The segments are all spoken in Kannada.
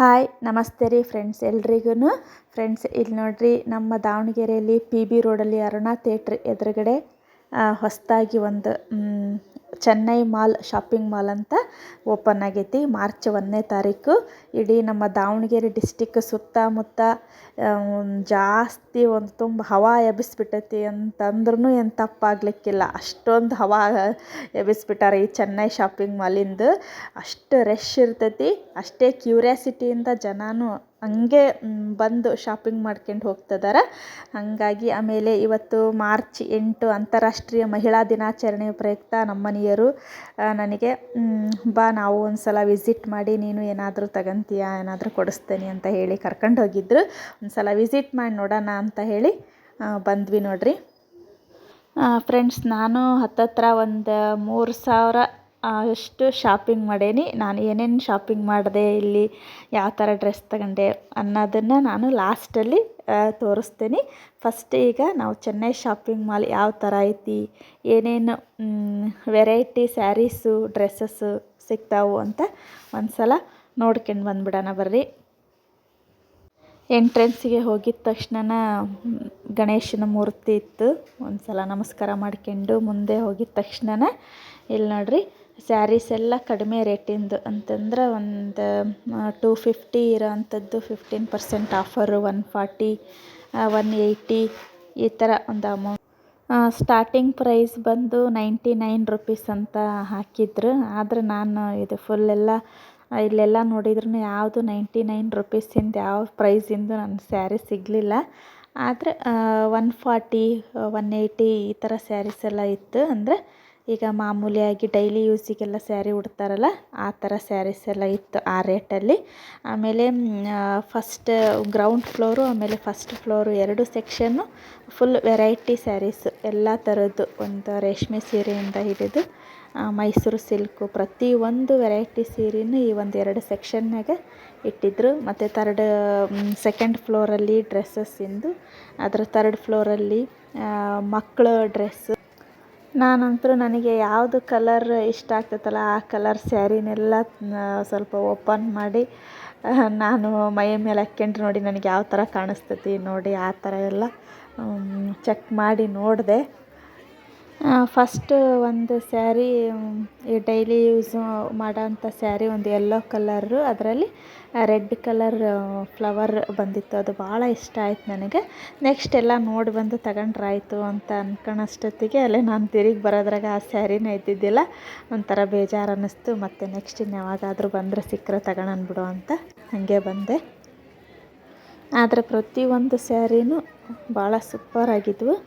ಹಾಯ್ ನಮಸ್ತೆ ರೀ ಫ್ರೆಂಡ್ಸ್ ಎಲ್ರಿಗೂ. ಫ್ರೆಂಡ್ಸ್ ಇಲ್ಲಿ ನೋಡ್ರಿ, ನಮ್ಮ ದಾವಣಗೆರೆಯಲ್ಲಿ PB ರೋಡಲ್ಲಿ ಅರುಣಾ ಥಿಯೇಟ್ರ್ ಎದುರುಗಡೆ ಹೊಸದಾಗಿ ಒಂದು ಚೆನ್ನೈ ಮಾಲ್ ಶಾಪಿಂಗ್ ಮಾಲ್ ಅಂತ ಓಪನ್ ಆಗೈತಿ. ಮಾರ್ಚ್ 1ನೇ ತಾರೀಕು. ಇಡೀ ನಮ್ಮ ದಾವಣಗೆರೆ ಡಿಸ್ಟಿಕ್ ಸುತ್ತಮುತ್ತ ಜಾಸ್ತಿ ಒಂದು ತುಂಬ ಹವಾ ಎಬ್ಬಿಸ್ಬಿಟ್ಟೈತಿ ಅಂತಂದ್ರೂ ಏನು ತಪ್ಪಾಗಲಿಕ್ಕಿಲ್ಲ. ಅಷ್ಟೊಂದು ಹವಾ ಎಬ್ಬಿಸ್ಬಿಟ್ಟಾರೆ ಈ ಚೆನ್ನೈ ಶಾಪಿಂಗ್ ಮಾಲಿಂದು. ಅಷ್ಟು ರಶ್ ಇರ್ತೈತಿ, ಅಷ್ಟೇ ಕ್ಯೂರಿಯಾಸಿಟಿಯಿಂದ ಜನನೂ ಹಂಗೆ ಬಂದು ಶಾಪಿಂಗ್ ಮಾಡ್ಕೊಂಡು ಹೋಗ್ತಿದ್ದಾರೆ. ಹಾಗಾಗಿ ಆಮೇಲೆ ಇವತ್ತು ಮಾರ್ಚ್ 8 ಅಂತಾರಾಷ್ಟ್ರೀಯ ಮಹಿಳಾ ದಿನಾಚರಣೆ ಪ್ರಯುಕ್ತ ನಮ್ಮನೆಯವರು ನನಗೆ ಬಾ ನಾವು ಒಂದು ಸಲ ವಿಸಿಟ್ ಮಾಡಿ, ನೀನು ಏನಾದರೂ ತಗೊಂತೀಯಾ, ಏನಾದರೂ ಕೊಡಿಸ್ತೇನೆ ಅಂತ ಹೇಳಿ ಕರ್ಕೊಂಡು ಹೋಗಿದ್ರು. ಒಂದು ಸಲ ವಿಸಿಟ್ ಮಾಡಿ ನೋಡೋಣ ಅಂತ ಹೇಳಿ ಬಂದ್ವಿ ನೋಡ್ರಿ. ಫ್ರೆಂಡ್ಸ್, ನಾನು ಹತ್ತತ್ರ ಒಂದು 3,000 ಅಷ್ಟು ಶಾಪಿಂಗ್ ಮಾಡೇನಿ. ನಾನು ಏನೇನು ಶಾಪಿಂಗ್ ಮಾಡಿದೆ, ಇಲ್ಲಿ ಯಾವ ಥರ ಡ್ರೆಸ್ ತಗೊಂಡೆ ಅನ್ನೋದನ್ನು ನಾನು ಲಾಸ್ಟಲ್ಲಿ ತೋರಿಸ್ತೀನಿ. ಫಸ್ಟ್ ಈಗ ನಾವು ಚೆನ್ನೈ ಶಾಪಿಂಗ್ ಮಾಲ್ ಯಾವ ಥರ ಐತಿ, ಏನೇನು ವೆರೈಟಿ ಸ್ಯಾರೀಸು ಡ್ರೆಸ್ಸಸ್ಸು ಸಿಗ್ತಾವು ಅಂತ ಒಂದು ಸಲ ನೋಡ್ಕೊಂಡು ಬಂದ್ಬಿಡೋಣ ಬರ್ರಿ. ಎಂಟ್ರೆನ್ಸಿಗೆ ಹೋಗಿದ ತಕ್ಷಣ ಗಣೇಶನ ಮೂರ್ತಿ ಇತ್ತು. ಒಂದು ಸಲ ನಮಸ್ಕಾರ ಮಾಡ್ಕೊಂಡು ಮುಂದೆ ಹೋಗಿದ ತಕ್ಷಣ ಇಲ್ಲಿ ನೋಡ್ರಿ, ಸ್ಯಾರೀಸ್ ಎಲ್ಲ ಕಡಿಮೆ ರೇಟಿಂದು ಅಂತಂದ್ರೆ ಒಂದು 250 ಇರೋ ಅಂಥದ್ದು 15% ಆಫರು, 140, 180 ಈ ಥರ ಒಂದು ಅಮೌಂಟ್. ಸ್ಟಾರ್ಟಿಂಗ್ ಪ್ರೈಸ್ ಬಂದು 99 ರುಪೀಸ್ ಅಂತ ಹಾಕಿದ್ರು. ಆದರೆ ನಾನು ಇದು ಫುಲ್ಲೆಲ್ಲ ಇಲ್ಲೆಲ್ಲ ನೋಡಿದ್ರೂ ಯಾವುದು 99 ರುಪೀಸಿಂದ ಯಾವ ಪ್ರೈಸಿಂದು ನನ್ನ ಸ್ಯಾರಿ ಸಿಗಲಿಲ್ಲ. ಆದರೆ 140, 180 ಈ ಥರ ಸ್ಯಾರೀಸ್ ಎಲ್ಲ ಇತ್ತು. ಅಂದರೆ ಈಗ ಮಾಮೂಲಿಯಾಗಿ ಡೈಲಿ ಯೂಸಿಗೆಲ್ಲ ಸ್ಯಾರಿ ಉಡ್ತಾರಲ್ಲ ಆ ಥರ ಸ್ಯಾರೀಸ್ ಎಲ್ಲ ಇತ್ತು ಆ ರೇಟಲ್ಲಿ. ಆಮೇಲೆ ಫಸ್ಟ್ ಗ್ರೌಂಡ್ ಫ್ಲೋರು ಆಮೇಲೆ first floor 2 section full variety sarees ಎಲ್ಲ ಥರದ್ದು, ಒಂದು ರೇಷ್ಮೆ ಸೀರೆಯಿಂದ ಹಿಡಿದು ಮೈಸೂರು ಸಿಲ್ಕು ಪ್ರತಿಯೊಂದು ವೆರೈಟಿ ಸೀರೆನೂ ಈ ಒಂದು 2 ಸೆಕ್ಷನ್ನಾಗ ಇಟ್ಟಿದ್ದರು. ಮತ್ತು ಸೆಕೆಂಡ್ ಫ್ಲೋರಲ್ಲಿ ಡ್ರೆಸ್ಸಸ್ಸಿಂದು, ಅದರ 3rd ಫ್ಲೋರಲ್ಲಿ ಮಕ್ಕಳ ಡ್ರೆಸ್ಸು. ನಾನಂತೂ ನನಗೆ ಯಾವುದು ಕಲರ್ ಇಷ್ಟ ಆಗ್ತೈತಲ್ಲ ಆ ಕಲರ್ ಸ್ಯಾರಿನೆಲ್ಲ ಸ್ವಲ್ಪ ಓಪನ್ ಮಾಡಿ ನಾನು ಮೈ ಮೇಲೆ ಹಾಕ್ಕೊಂಡು ನೋಡಿ ನನಗೆ ಯಾವ ಥರ ಕಾಣಿಸ್ತೈತಿ ನೋಡಿ ಆ ಥರ ಎಲ್ಲ ಚೆಕ್ ಮಾಡಿ ನೋಡಿದೆ. ಫಸ್ಟು ಒಂದು ಸ್ಯಾರಿ ಈ ಡೈಲಿ ಯೂಸ್ ಮಾಡೋಂಥ ಸ್ಯಾರಿ, ಒಂದು ಯೆಲ್ಲೋ ಕಲರು, ಅದರಲ್ಲಿ ರೆಡ್ ಕಲರ್ ಫ್ಲವರ್ ಬಂದಿತ್ತು. ಅದು ಭಾಳ ಇಷ್ಟ ಆಯ್ತು ನನಗೆ. ನೆಕ್ಸ್ಟ್ ಎಲ್ಲ ನೋಡಿ ಬಂದು ತಗೊಂಡ್ರಾಯ್ತು ಅಂತ ಅನ್ಕೊಳ್ಳೋಷ್ಟೊತ್ತಿಗೆ ಅಲ್ಲೇ ನಾನು ತಿರುಗಿ ಬರೋದ್ರಾಗ ಆ ಸ್ಯಾರಿನೇ ಇದ್ದಿದ್ದಿಲ್ಲ. ಒಂಥರ ಬೇಜಾರು ಅನ್ನಿಸ್ತು. ಮತ್ತು ನೆಕ್ಸ್ಟ್ ಇನ್ಯಾವಾಗಾದರೂ ಬಂದರೆ ಸಿಕ್ಕರೆ ತಗೊಳ್ಳೋಣ ಬಿಡು ಅಂತ ಹಾಗೆ ಬಂದೆ. ಆದರೆ ಪ್ರತಿಯೊಂದು ಸ್ಯಾರಿನೂ ಭಾಳ ಸೂಪರಾಗಿದ್ವು.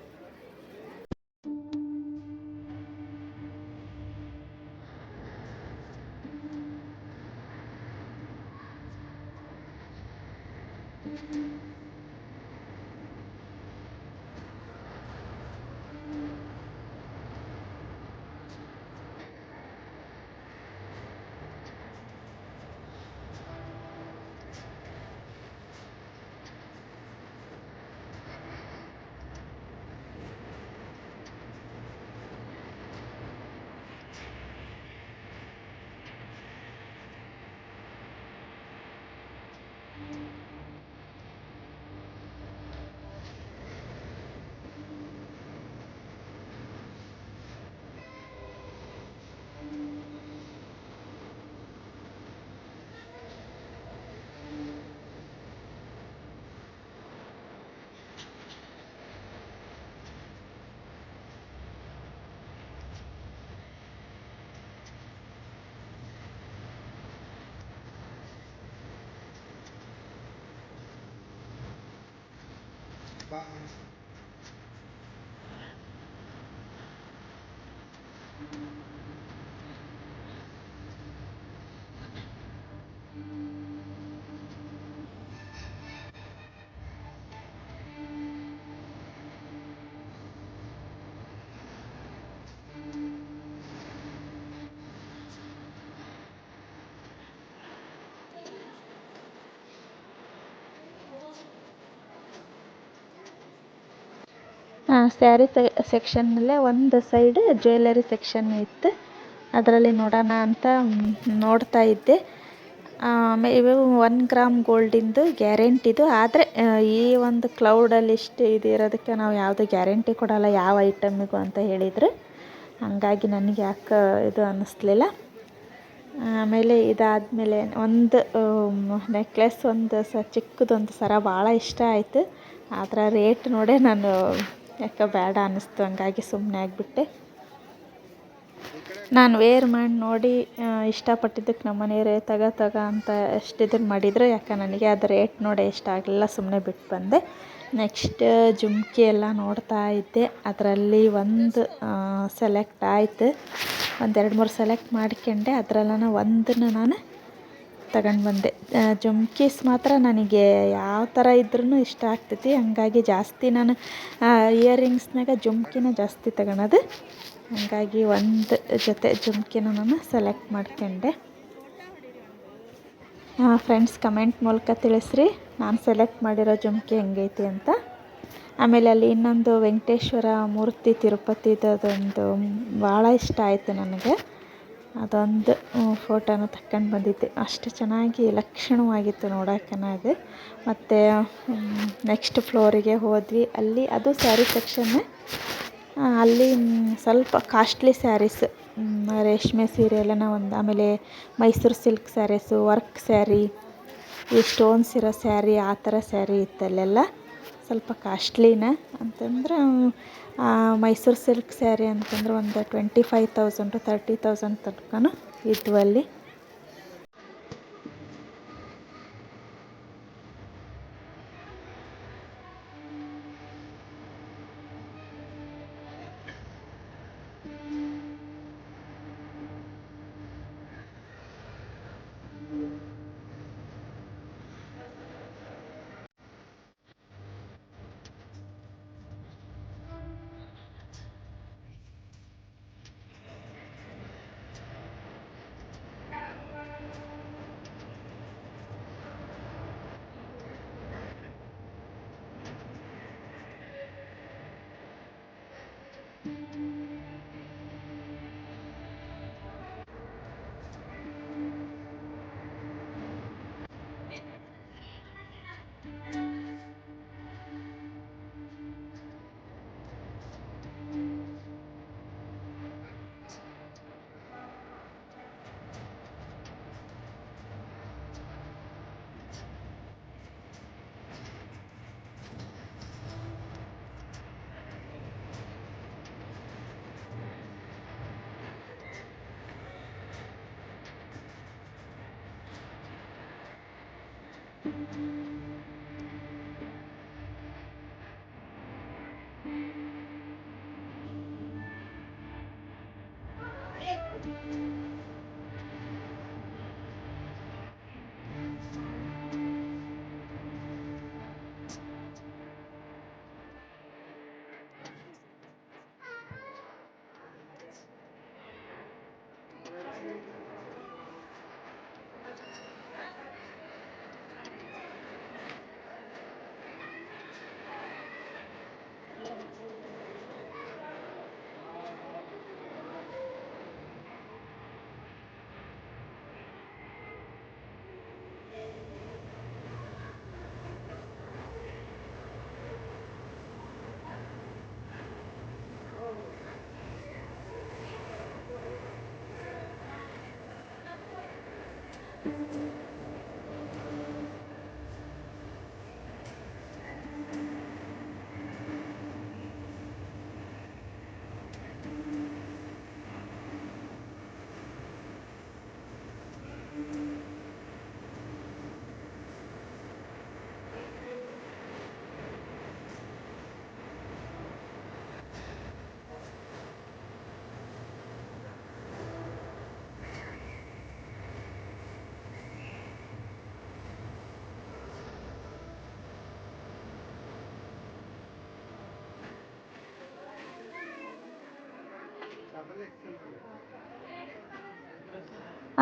ಸ್ಯಾರಿ ಸೆಕ್ಷನ್ನಲ್ಲೇ ಒಂದು ಸೈಡ್ ಜ್ಯುವೆಲರಿ ಸೆಕ್ಷನ್ ಇತ್ತು. ಅದರಲ್ಲಿ ನೋಡೋಣ ಅಂತ ನೋಡ್ತಾ ಇದ್ದೆ. ಇವು 1 ಗ್ರಾಮ್ ಗೋಲ್ಡಿಂದು ಗ್ಯಾರಂಟಿದು. ಆದರೆ ಈ ಒಂದು ಕ್ಲೌಡಲ್ಲಿ ಇಷ್ಟು ಇದು ಇರೋದಕ್ಕೆ ನಾವು ಯಾವುದೇ ಗ್ಯಾರಂಟಿ ಕೊಡೋಲ್ಲ ಯಾವ ಐಟಮಿಗೂ ಅಂತ ಹೇಳಿದರು. ಹಾಗಾಗಿ ನನಗೆ ಯಾಕೆ ಇದು ಅನ್ನಿಸ್ಲಿಲ್ಲ. ಆಮೇಲೆ ಇದಾದಮೇಲೆ ಒಂದು ನೆಕ್ಲೆಸ್, ಒಂದು ಚಿಕ್ಕದೊಂದು ಸರ ಭಾಳ ಇಷ್ಟ ಆಯಿತು. ಆದರೆ ರೇಟ್ ನೋಡೇ ನಾನು ಯಾಕೆ ಬೇಡ ಅನ್ನಿಸ್ತು, ಹಂಗಾಗಿ ಸುಮ್ಮನೆ ಆಗಿಬಿಟ್ಟೆ. ನಾನು ವೇರ್ ಮಾಡಿ ನೋಡಿ ಇಷ್ಟಪಟ್ಟಿದ್ದಕ್ಕೆ ನಮ್ಮ ಮನೆಯವರೇ ತಗೋ ಅಂತ ಎಷ್ಟು ಇದನ್ನು ಮಾಡಿದರು. ಯಾಕೆ ನನಗೆ ಅದು ರೇಟ್ ನೋಡಿ ಇಷ್ಟ ಆಗಲಿಲ್ಲ, ಸುಮ್ಮನೆ ಬಿಟ್ಟು ಬಂದೆ. ನೆಕ್ಸ್ಟ್ ಜುಮ್ಕಿ ಎಲ್ಲ ನೋಡ್ತಾ ಇದ್ದೆ. ಅದರಲ್ಲಿ ಒಂದು ಸೆಲೆಕ್ಟ್ ಆಯಿತು. ಒಂದು 2-3 ಸೆಲೆಕ್ಟ್ ಮಾಡ್ಕೊಂಡೆ. ಅದರಲ್ಲೇ ಒಂದನ್ನು ನಾನು ತಗೊಂಡು ಬಂದೆ. ಜುಮ್ಕೀಸ್ ಮಾತ್ರ ನನಗೆ ಯಾವ ಥರ ಇದ್ರೂ ಇಷ್ಟ ಆಗ್ತೈತಿ. ಹಂಗಾಗಿ ಜಾಸ್ತಿ ನಾನು ಇಯರಿಂಗ್ಸ್ನಾಗ ಜುಮ್ಕಿನ ಜಾಸ್ತಿ ತಗೊಳೋದು. ಹಾಗಾಗಿ ಒಂದು ಜೊತೆ ಜುಮ್ಕಿನ ನಾನು ಸೆಲೆಕ್ಟ್ ಮಾಡ್ಕೊಂಡೆ. ಫ್ರೆಂಡ್ಸ್, ಕಮೆಂಟ್ ಮೂಲಕ ತಿಳಿಸ್ರಿ ನಾನು ಸೆಲೆಕ್ಟ್ ಮಾಡಿರೋ ಜುಮ್ಕಿ ಹೆಂಗೈತಿ ಅಂತ. ಆಮೇಲೆ ಅಲ್ಲಿ ಇನ್ನೊಂದು ವೆಂಕಟೇಶ್ವರ ಮೂರ್ತಿ ತಿರುಪತಿದೊಂದು ಭಾಳ ಇಷ್ಟ ಆಯಿತು ನನಗೆ. ಅದೊಂದು ಫೋಟೋನ ತಕ್ಕೊಂಡು ಬಂದಿದ್ದೆ. ಅಷ್ಟು ಚೆನ್ನಾಗಿ ಲಕ್ಷಣವಾಗಿತ್ತು ನೋಡೋಕೆ ಅದು. ಮತ್ತು ನೆಕ್ಸ್ಟ್ ಫ್ಲೋರಿಗೆ ಹೋದ್ವಿ. ಅಲ್ಲಿ ಅದು ಸ್ಯಾರಿ ಸೆಕ್ಷನ್ನೇ. ಅಲ್ಲಿ ಸ್ವಲ್ಪ ಕಾಸ್ಟ್ಲಿ ಸ್ಯಾರೀಸ್, ರೇಷ್ಮೆ ಸೀರೆ ಎಲ್ಲನ ಒಂದು, ಆಮೇಲೆ ಮೈಸೂರು ಸಿಲ್ಕ್ ಸ್ಯಾರೀಸು, ವರ್ಕ್ ಸ್ಯಾರಿ, ಈ ಸ್ಟೋನ್ಸ್ ಇರೋ ಸ್ಯಾರಿ, ಆ ಥರ ಸ್ಯಾರಿ ಇತ್ತಲ್ಲೆಲ್ಲ ಸ್ವಲ್ಪ ಕಾಸ್ಟ್ಲಿನ. ಅಂತಂದ್ರೆ ಮೈಸೂರು ಸಿಲ್ಕ್ ಸ್ಯಾರಿ ಅಂತಂದ್ರೆ ಒಂದು 25,000 to 30,000 ತನಕನೂ ಇದ್ವು ಅಲ್ಲಿ.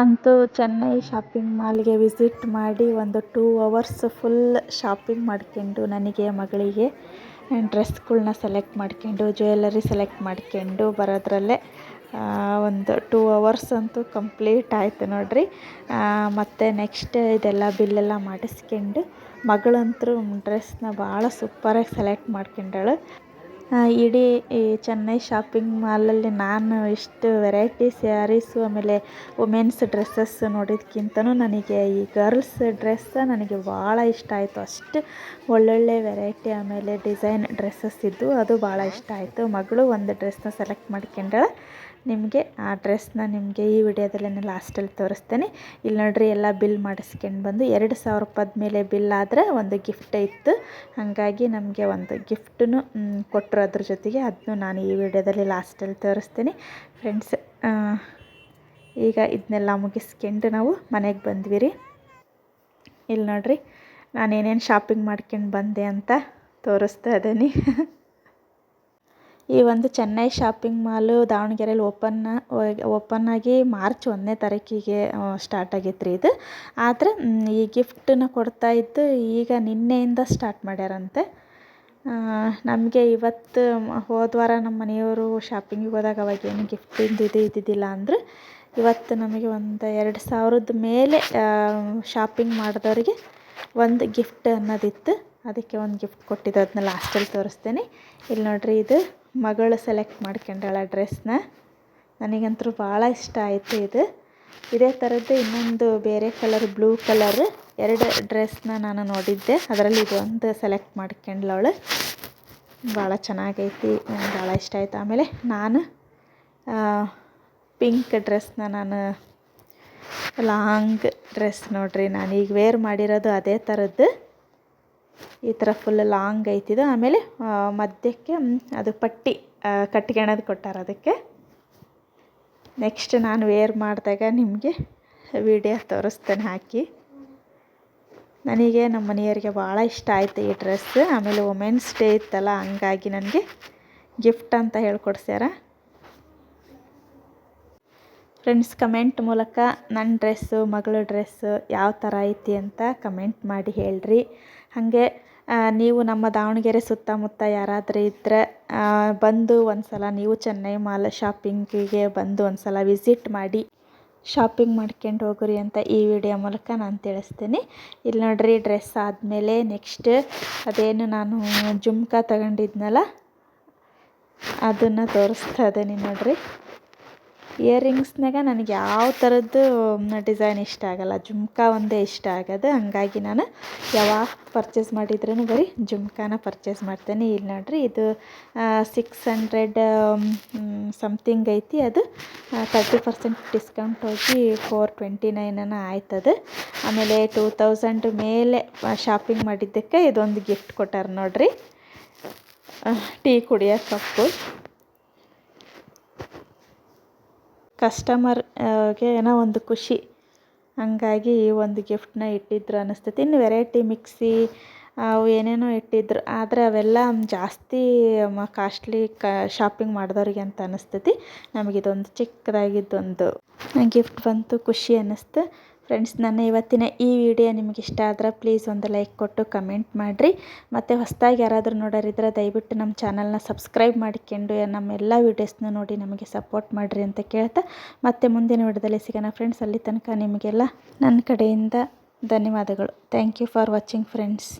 ಅಂತೂ ಚೆನ್ನೈ ಶಾಪಿಂಗ್ ಮಾಲ್ಗೆ ವಿಸಿಟ್ ಮಾಡಿ ಒಂದು 2 ಅವರ್ಸ್ ಫುಲ್ ಶಾಪಿಂಗ್ ಮಾಡ್ಕೊಂಡು, ನನಗೆ ಮಗಳಿಗೆ ಡ್ರೆಸ್ಗಳ್ನ ಸೆಲೆಕ್ಟ್ ಮಾಡ್ಕೊಂಡು, ಜ್ಯುವೆಲರಿ ಸೆಲೆಕ್ಟ್ ಮಾಡ್ಕೊಂಡು ಬರೋದ್ರಲ್ಲೇ ಒಂದು 2 ಅವರ್ಸ್ ಅಂತೂ ಕಂಪ್ಲೀಟ್ ಆಯಿತು ನೋಡಿರಿ. ಮತ್ತು ನೆಕ್ಸ್ಟ್ ಇದೆಲ್ಲ ಬಿಲ್ಲೆಲ್ಲ ಮಾಡಿಸ್ಕೊಂಡು ಮಗಳಂತೂ ಡ್ರೆಸ್ನ ಭಾಳ ಸೂಪರಾಗಿ ಸೆಲೆಕ್ಟ್ ಮಾಡ್ಕೊಂಡಾಳು. ಇಡೀ ಈ ಚೆನ್ನೈ ಶಾಪಿಂಗ್ ಮಾಲಲ್ಲಿ ನಾನು ಇಷ್ಟು ವೆರೈಟಿ ಸ್ಯಾರೀಸು ಆಮೇಲೆ ವುಮೆನ್ಸ್ ಡ್ರೆಸ್ಸಸ್ ನೋಡಿದ್ಕಿಂತನೂ ನನಗೆ ಈ ಗರ್ಲ್ಸ್ ಡ್ರೆಸ್ ನನಗೆ ಭಾಳ ಇಷ್ಟ ಆಯಿತು. ಅಷ್ಟು ಒಳ್ಳೊಳ್ಳೆ ವೆರೈಟಿ ಆಮೇಲೆ ಡಿಸೈನ್ ಡ್ರೆಸ್ಸಸ್ ಇದ್ದು ಅದು ಭಾಳ ಇಷ್ಟ ಆಯಿತು. ಮಗಳು ಒಂದು ಡ್ರೆಸ್ನ ಸೆಲೆಕ್ಟ್ ಮಾಡ್ಕೊಂಡಾಳೆ. ನಿಮಗೆ ಆ ಡ್ರೆಸ್ನ ನಿಮಗೆ ಈ ವಿಡಿಯೋದಲ್ಲಿ ನಾನು ಲಾಸ್ಟಲ್ಲಿ ತೋರಿಸ್ತೇನೆ. ಇಲ್ಲಿ ನೋಡ್ರಿ ಎಲ್ಲ ಬಿಲ್ ಮಾಡಿಸ್ಕೊಂಡು ಬಂದು 2,000 ರೂಪಾಯ್ದ ಮೇಲೆ ಬಿಲ್ ಆದರೆ ಒಂದು ಗಿಫ್ಟ್ ಇತ್ತು. ಹಾಗಾಗಿ ನಮಗೆ ಒಂದು ಗಿಫ್ಟನ್ನು ಕೊಟ್ಟರು ಅದ್ರ ಜೊತೆಗೆ. ಅದನ್ನು ನಾನು ಈ ವಿಡಿಯೋದಲ್ಲಿ ಲಾಸ್ಟಲ್ಲಿ ತೋರಿಸ್ತೀನಿ ಫ್ರೆಂಡ್ಸ್. ಈಗ ಇದನ್ನೆಲ್ಲ ಮುಗಿಸ್ಕೊಂಡು ನಾವು ಮನೆಗೆ ಬಂದ್ವಿ ರೀ. ಇಲ್ಲಿ ನೋಡ್ರಿ ನಾನೇನೇನು ಶಾಪಿಂಗ್ ಮಾಡ್ಕೊಂಡು ಬಂದೆ ಅಂತ ತೋರಿಸ್ತಾ ಇದ್ದೀನಿ. ಈ ಒಂದು ಚೆನ್ನೈ ಶಾಪಿಂಗ್ ಮಾಲು ದಾವಣಗೆರೆಯಲ್ಲಿ ಓಪನ್ ಆಗಿ ಮಾರ್ಚ್ 1ನೇ ತಾರೀಕಿಗೆ ಸ್ಟಾರ್ಟ್ ಆಗೈತೆ ರೀ ಇದು. ಆದರೆ ಈ ಗಿಫ್ಟನ್ನ ಕೊಡ್ತಾ ಇದ್ದು ಈಗ ನಿನ್ನೆಯಿಂದ ಸ್ಟಾರ್ಟ್ ಮಾಡ್ಯಾರಂತೆ. ನಮಗೆ ಇವತ್ತು ಹೋದ ವಾರ ನಮ್ಮ ಮನೆಯವರು ಶಾಪಿಂಗಿಗೆ ಹೋದಾಗ ಅವಾಗೇನು ಗಿಫ್ಟಿಂದು ಇದ್ದಿದ್ದಿಲ್ಲ ಅಂದ್ರೆ ಇವತ್ತು ನಮಗೆ ಒಂದು 2,000 ಮೇಲೆ ಶಾಪಿಂಗ್ ಮಾಡಿದವ್ರಿಗೆ ಒಂದು ಗಿಫ್ಟ್ ಅನ್ನೋದಿತ್ತು. ಅದಕ್ಕೆ ಒಂದು ಗಿಫ್ಟ್ ಕೊಟ್ಟಿದ್ದು, ಅದನ್ನ ಲಾಸ್ಟಲ್ಲಿ ತೋರಿಸ್ತೇನೆ. ಇಲ್ಲಿ ನೋಡ್ರಿ ಇದು ಮಗಳು ಸೆಲೆಕ್ಟ್ ಮಾಡ್ಕೊಂಡಾಳ ಡ್ರೆಸ್ನ. ನನಗಂತೂ ಭಾಳ ಇಷ್ಟ ಆಯಿತು ಇದು. ಇದೇ ಥರದ್ದು ಇನ್ನೊಂದು ಬೇರೆ ಕಲರ್ ಬ್ಲೂ ಕಲರ್ 2 ಡ್ರೆಸ್ನ ನಾನು ನೋಡಿದ್ದೆ. ಅದರಲ್ಲಿ ಇದು ಒಂದು ಸೆಲೆಕ್ಟ್ ಮಾಡ್ಕೊಂಡ್ಲವಳು. ಭಾಳ ಚೆನ್ನಾಗೈತಿ, ನನಗೆ ಭಾಳ ಇಷ್ಟ ಆಯಿತು. ಆಮೇಲೆ ನಾನು ಪಿಂಕ್ ಡ್ರೆಸ್ನ ನಾನು ಲಾಂಗ್ ಡ್ರೆಸ್ ನೋಡ್ರಿ ನಾನು ಈಗ ವೇರ್ ಮಾಡಿರೋದು ಅದೇ ಥರದ್ದು. ಈ ಥರ ಫುಲ್ ಲಾಂಗ್ ಐತಿದು. ಆಮೇಲೆ ಮಧ್ಯಕ್ಕೆ ಅದು ಪಟ್ಟಿ ಕಟ್ಗೆಣದು ಕೊಟ್ಟಾರ ಅದಕ್ಕೆ. ನೆಕ್ಸ್ಟ್ ನಾನು ವೇರ್ ಮಾಡಿದಾಗ ನಿಮಗೆ ವಿಡಿಯೋ ತೋರಿಸ್ತೇನೆ ಹಾಕಿ. ನನಗೆ ನಮ್ಮ ಮನೆಯವರಿಗೆ ಭಾಳ ಇಷ್ಟ ಆಯಿತು ಈ ಡ್ರೆಸ್. ಆಮೇಲೆ ವುಮೆನ್ಸ್ ಡೇ ಇತ್ತಲ್ಲ, ಹಂಗಾಗಿ ನನಗೆ ಗಿಫ್ಟ್ ಅಂತ ಹೇಳ್ಕೊಡ್ಸ್ಯಾರ. ಫ್ರೆಂಡ್ಸ್, ಕಮೆಂಟ್ ಮೂಲಕ ನನ್ನ ಡ್ರೆಸ್ಸು ಮಗಳ ಡ್ರೆಸ್ಸು ಯಾವ ಥರ ಐತಿ ಅಂತ ಕಮೆಂಟ್ ಮಾಡಿ ಹೇಳ್ರಿ. ಹಾಗೆ ನೀವು ನಮ್ಮ ದಾವಣಗೆರೆ ಸುತ್ತಮುತ್ತ ಯಾರಾದರೂ ಇದ್ದರೆ ಬಂದು ಒಂದು ಸಲ ನೀವು ಚೆನ್ನೈ ಮಾಲ್ ಶಾಪಿಂಗಿಗೆ ಬಂದು ಒಂದು ಸಲ ವಿಸಿಟ್ ಮಾಡಿ ಶಾಪಿಂಗ್ ಮಾಡ್ಕೊಂಡು ಹೋಗ್ರಿ ಅಂತ ಈ ವಿಡಿಯೋ ಮೂಲಕ ನಾನು ತಿಳಿಸ್ತೀನಿ. ಇಲ್ಲಿ ನೋಡ್ರಿ ಡ್ರೆಸ್ ಆದಮೇಲೆ ನೆಕ್ಸ್ಟ್ ಅದೇನು ನಾನು ಜುಮ್ಕಾ ತಗೊಂಡಿದ್ನಲ್ಲ ಅದನ್ನು ತೋರಿಸ್ತಾ ಇದ್ದೀನಿ ನೋಡ್ರಿ. ಇಯರಿಂಗ್ಸ್ನಾಗ ನನಗೆ ಯಾವ ಥರದ್ದು ಡಿಸೈನ್ ಇಷ್ಟ ಆಗಲ್ಲ, ಜುಮ್ಕಾ ಒಂದೇ ಇಷ್ಟ ಆಗೋದು. ಹಂಗಾಗಿ ನಾನು ಯಾವಾಗ ಪರ್ಚೇಸ್ ಮಾಡಿದ್ರೂ ಬರೀ ಜುಮ್ಕಾನ ಪರ್ಚೇಸ್ ಮಾಡ್ತೇನೆ. ಇಲ್ಲಿ ನೋಡ್ರಿ ಇದು 600 ಸಮಥಿಂಗ್ ಐತಿ. ಅದು 30% ಡಿಸ್ಕೌಂಟ್ ಹೋಗಿ 429 ಆಯ್ತದು. ಆಮೇಲೆ 2000 ಮೇಲೆ ಶಾಪಿಂಗ್ ಮಾಡಿದ್ದಕ್ಕೆ ಇದೊಂದು ಗಿಫ್ಟ್ ಕೊಟ್ಟಾರ ನೋಡ್ರಿ, ಟೀ ಕುಡಿಯೋ ಕಪ್ಪು. ಕಸ್ಟಮರ್ಗೆ ಏನೋ ಒಂದು ಖುಷಿ, ಹಾಗಾಗಿ ಈ ಒಂದು ಗಿಫ್ಟನ್ನ ಇಟ್ಟಿದ್ರು ಅನ್ನಿಸ್ತೈತಿ. ಇನ್ನು ವೆರೈಟಿ ಮಿಕ್ಸಿ ಅವು ಏನೇನೋ ಇಟ್ಟಿದ್ರು, ಆದರೆ ಅವೆಲ್ಲ ಜಾಸ್ತಿ ಕಾಸ್ಟ್ಲಿ ಶಾಪಿಂಗ್ ಮಾಡಿದವ್ರಿಗೆ ಅಂತ ಅನ್ನಿಸ್ತೈತಿ. ನಮಗಿದೊಂದು ಚಿಕ್ಕದಾಗಿದ್ದೊಂದು ಗಿಫ್ಟ್ ಬಂತು, ಖುಷಿ ಅನ್ನಿಸ್ತು. ಫ್ರೆಂಡ್ಸ್, ನನ್ನ ಇವತ್ತಿನ ಈ ವಿಡಿಯೋ ನಿಮಗೆ ಇಷ್ಟ ಆದ್ರೆ ಪ್ಲೀಸ್ ಒಂದು ಲೈಕ್ ಕೊಟ್ಟು ಕಮೆಂಟ್ ಮಾಡಿರಿ. ಮತ್ತು ಹೊಸದಾಗಿ ಯಾರಾದರೂ ನೋಡೋರಿದ್ರೆ ದಯವಿಟ್ಟು ನಮ್ಮ ಚಾನಲ್ನ ಸಬ್ಸ್ಕ್ರೈಬ್ ಮಾಡಿಕೊಂಡು ನಮ್ಮೆಲ್ಲ ವೀಡಿಯೋಸ್ನ ನೋಡಿ ನಮಗೆ ಸಪೋರ್ಟ್ ಮಾಡಿರಿ ಅಂತ ಕೇಳ್ತಾ ಮತ್ತೆ ಮುಂದಿನ ವಿಡಿಯೋದಲ್ಲಿ ಸಿಗೋಣ ಫ್ರೆಂಡ್ಸ್. ಅಲ್ಲಿ ತನಕ ನಿಮಗೆಲ್ಲ ನನ್ನ ಕಡೆಯಿಂದ ಧನ್ಯವಾದಗಳು. Thank you for watching friends.